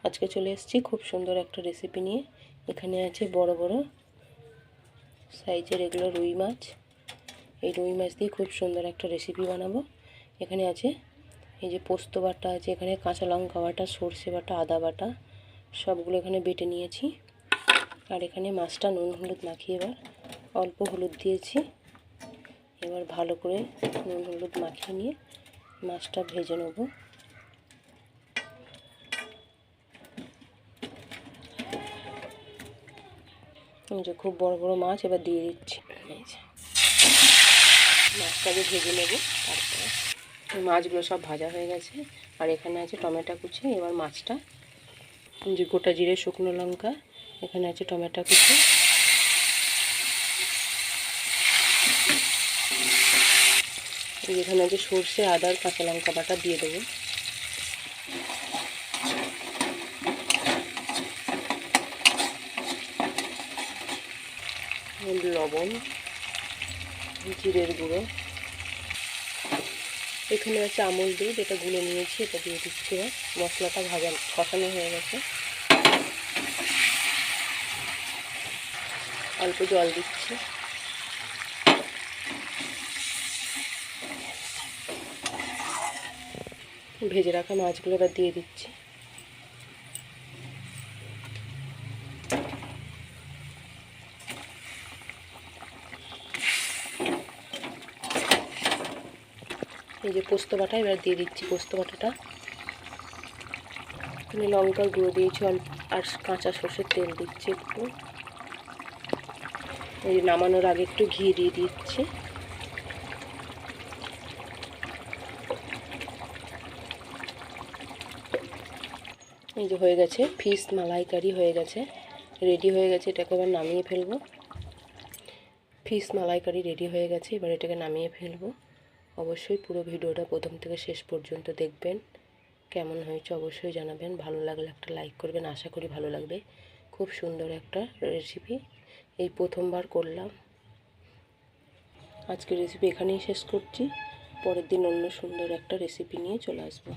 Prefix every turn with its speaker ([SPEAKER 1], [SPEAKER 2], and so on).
[SPEAKER 1] আজকে চলে এসেছি খুব সুন্দর একটা রেসিপি নিয়ে। এখানে আছে বড় বড় সাইজের এগুলো রুই মাছ। এই রুই মাছ দিয়ে খুব সুন্দর একটা রেসিপি বানাবো। এখানে আছে এই যে পোস্ত বাটা আছে, এখানে কাঁচা লঙ্কা বাটা, সর্ষে বাটা, আদা বাটা সবগুলো এখানে বেটে নিয়েছি। আর এখানে মাছটা নুন হলুদ মাখিয়ে এবার অল্প হলুদ দিয়েছি। এবার ভালো করে নুন হলুদ মাখিয়ে নিয়ে মাছটা ভেজে নেব। যে খুব বড় বড় মাছ এবার দিয়ে দিচ্ছি। মাছটাকে ভেজে নেব। তারপরে মাছগুলো সব ভাজা হয়ে গেছে। আর এখানে আছে টমেটো কুচি। এবার মাছটা যে গোটা জিরে, শুকনো লঙ্কা, এখানে আছে টমেটো কুচি, এখানে আছে সর্ষে, আদার, কাঁচা লঙ্কা বাটা দিয়ে দেবো। লবণ, জিরের গুঁড়ো, এখানে আছে আমুল দুধ, এটা গুলে নিয়েছি, এটা দিয়ে দিচ্ছি। মশলাটা কষানো হয়ে গেছে। অল্প জল দিচ্ছি। ভেজে রাখা মাছগুলো এবার দিয়ে দিচ্ছি। এই যে পোস্ত বাটা এবার দিয়ে দিচ্ছি। পোস্ত বাটাটা এখানে লঙ্কার গুঁড়ো দিয়েছি অল্প, আর কাঁচা সর্ষের তেল দিচ্ছি একটু। এই যে নামানোর আগে একটু ঘি দিয়ে দিচ্ছি। এই যে হয়ে গেছে, ফিশ মালাইকারি হয়ে গেছে, রেডি হয়ে গেছে। এটাকে এবার নামিয়ে ফেলবো। ফিশ মালাইকারি রেডি হয়ে গেছে, এবার এটাকে নামিয়ে ফেলবো। অবশ্যই পুরো ভিডিওটা প্রথম থেকে শেষ পর্যন্ত দেখবেন। কেমন হয়েছে অবশ্যই জানাবেন। ভালো লাগলে একটা লাইক করবেন, আশা করি ভালো লাগবে। খুব সুন্দর একটা রেসিপি, এই প্রথমবার করলাম। আজকের রেসিপি এখানেই শেষ করছি। পরের দিন অন্য সুন্দর একটা রেসিপি নিয়ে চলে আসবো।